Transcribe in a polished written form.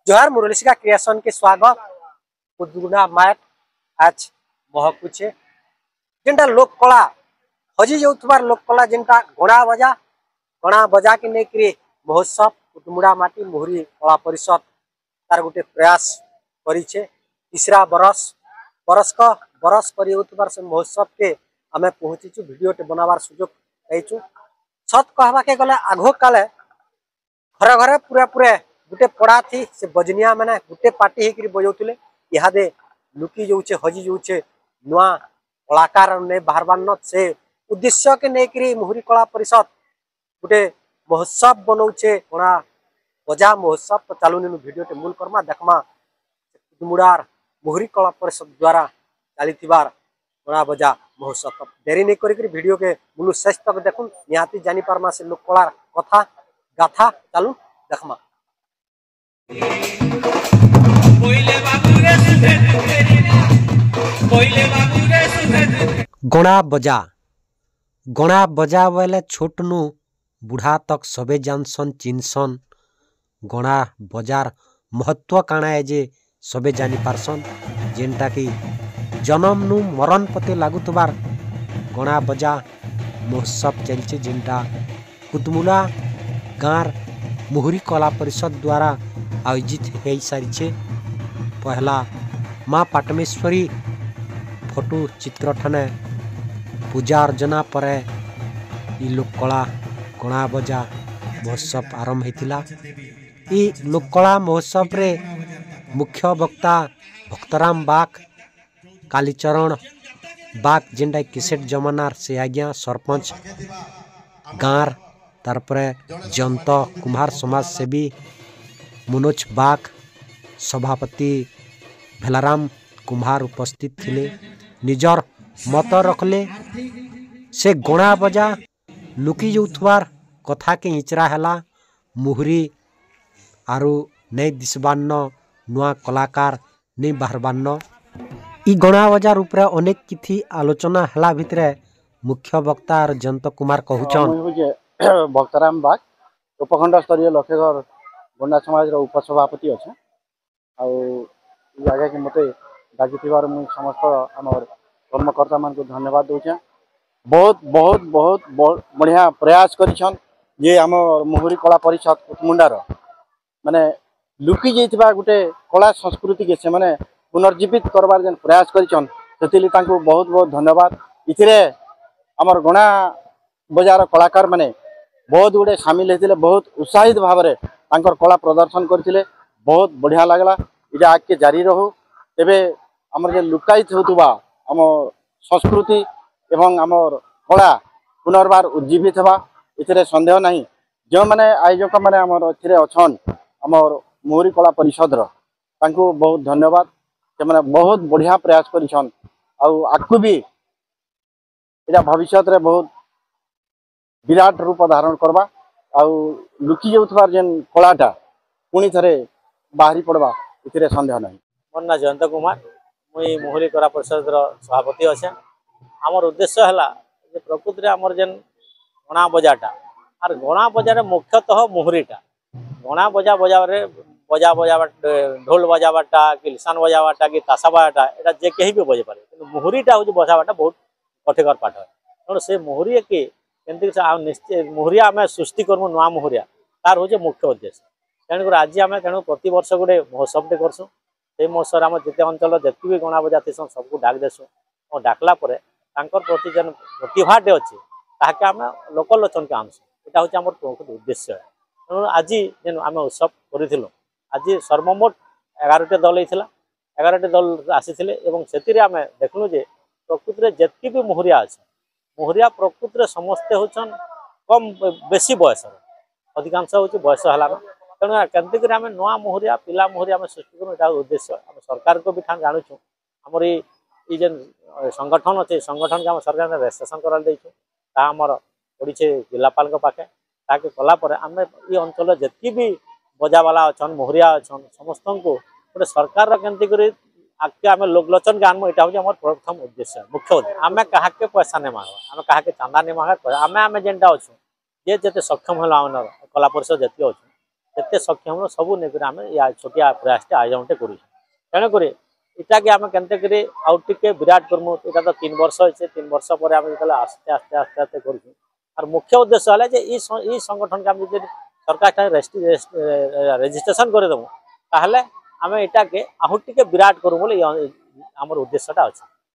जोहार मुरलीसिका क्रिएशन के स्वागत उद्गुना मैट आज महकुचे जेनटा लोक कला हजी जाउथबार लोक कला जेनटा गणा बजा के नेकरी महोत्सव उद्मुड़ा माटी मोहरी कला परिषद तार गोटे प्रयास करिछे तीसरा बरस करी होतबार से महोत्सव के आमे पहुंचीचु वीडियोटे बनावार सुजोग पाइछु। सत कहबा के गले आगो काले घरे घरे पूरा पूरे गुटे पड़ा थी से बजनिया मैंने गुटे पार्टी होकर बजाउले इहादे लुकी जाऊे हजी जाऊे नुआ कलाकार ने बाहर से उद्देश्य के नेकरी मुहुरी कला परिषद गुटे महोत्सव बनाऊे गणा बजा महोत्सव तो चालू नीनु वीडियो मूल करमा देखमा मुड़ार मुहुरी कला परिषद द्वारा चली गणा बजा महोत्सव तो देरी नहीं करी वीडियो के मूल शेष तक देखुन निहाती जानी पारमा से लोक कलार कथा गाथा चालू देखमा। गणा बजा वाले छोट नु बुढ़ा तक सबे जानसन चिन्सन गणा बजार महत्व काना है जे सबे जानी पारसन जेनटा कि जन्म नु मरण पते लागुतबार गणा बजा महोत्सव चलचे जेनटा कुतमुला गाँर मुहुरी कला परिषद द्वारा आयोजित हो सारी पहला माँ पाटमेश्वरी फोटो चित्र ठाने पूजा अर्चना पर लोक कला गणा बजा महोत्सव आरंभ होता। लोक कला महोत्सव रे मुख्य वक्ता भक्तराम बाग कालीचरण बाग जेनटा किसेट जमानार से आज्ञा सरपंच गाँर तारपरे जंत कुम्हार समाज सेवी मनोज बाग सभापति भेलाराम कुम्हार उपस्थित थिले निजर मत रखले से गणा बजा लुकी जाउथबार कथा के इचरा हैला मुहुरी आरु नहीं दिसबान्न नुआ कलाकार नहीं बाहरबान्न ई गणा बजार उपरे अनेक किथि आलोचना हैला भितरे मुख्य वक्ता और जंत कुमार कहूचन भक्तराम बाग उपखंड स्तरीय लखेघर गंडा समाज उपसभापति अच्छे आगे कि मत डाकी समस्त आम कर्मकर्ता मान को धन्यवाद दूचे। बहुत बहुत बहुत बहुत बढ़िया प्रयास करिछन जे आम मुहुरी कला परिषद कुतमुंडार माने लुकी जाइथिबा गुटे कला संस्कृति के से माने पुनर्जीवित करबार जेन प्रयास करिछन सेतिली तांको बहुत बहुत धन्यवाद। इथिरे आमर गणा बजार कलाकार माने बहुत गुड़े सामिल होते बहुत उत्साहित भाव में कला प्रदर्शन करते बहुत बढ़िया लगला इटा आगे जारी रहू तेबे आमर जे लुकायित होतुबा आम संस्कृति एवं आमर कला पुनर्बार उज्जीवित होगा इथे संदेह नहीं जो मैंने आयोजक मैंने आमर ए अच्छन आमर मुहुरी कला परिषद तांको बहुत धन्यवाद से मैंने बहुत बढ़िया प्रयास करिछन आगु भी इटा भविष्य रे बहुत विराट रूप धारण करवा लुकी जाउथबार जेन कलाटा पुणी थे बाहरी पड़वा इथे संदेह नहीं। मोर ना जयंत कुमार मुई मुहुरी कला परिषद सभापति अच्छे आमर उद्देश्य है प्रकृति आमर जेन गणा बजाटा आर गणा बजार मुख्यतः मुहुरीटा गणा बजा बजा बजावा ढोल बजावाटा कि लिसान बजावाटा कि ताशा बजाटा यहाँ जे कहीं भी बजे पारे कि मुहुरीटा हूँ बजावाटा बहुत कठिकर पाठ है तेणु से मुहुरी के निश्चय मुहुरिया आम सृष्टि करमु नुआ मुहुरिया तार हूँ मुख्य उद्देश्य तेणुक आज आम तेणु प्रति वर्ष गोटे महोत्सवटे करसुँ से महोत्सव आम जिते अंचल जितकी भी गणा बजा थीसन सबको डाक देसुँ और डाकला प्रति जेन प्रतिभाटे अच्छे ताके आम लोकलोचन के आनसुँ यहाँ हूँ आम प्रमुख उद्देश्य तेणु आज जेन आम उत्सव करूँ आज सर्वमोट 11टी दल होता 11टी दल आसी से आम देखलु जे प्रकृति जितकी भी मुहुरिया अच्छे मुहुरिया प्रकृति समस्ते होचन कम बेसी बयस अधिकांश हूँ बयस है तेणु केमती आम नुआ मुहुरिया पिला मुहुरिया आम सृष्टि करूँ यहाँ उद्देश्य आम सरकार को भी जानूँ आमर ये जेन संगठन अच्छे संगठन के आम सरकार रेजिस्ट्रेशन कर आमर पड़े जिलापाल पाखे ताकि कलापर आम ये अंचल जितकी भी बजावाला अच्छन मुहुरिया अच्छन समस्त को गोटे सरकार केमती आगे आम लोकलोचन के आनमु यहाँ हूँ प्रथम उद्देश्य मुख्य उद्देश्य आम क्या पैसा नहीं मांग आम क्या चांदा नहीं मांग आम जेनटा अच्छु जे जिते सक्षम है कला परिषद जी अच्छे जिते सक्षम सबू नहीं आम या छोटिया प्रयास आयोजन करूँ तेणुक इटाके आम के आउ टे विराट करमु यहाँ तो 3 वर्ष अच्छे 3 वर्ष पर आम जो आस्ते आस्ते आस्ते आस्ते कर और मुख्य उद्देश्य है संगठन के आम सरकार रेजिस्ट्रेशन करदेमु ताहले आम इटाके आहु टे विराट करूँ बोले आमर उद्देश्यटा अच्छे।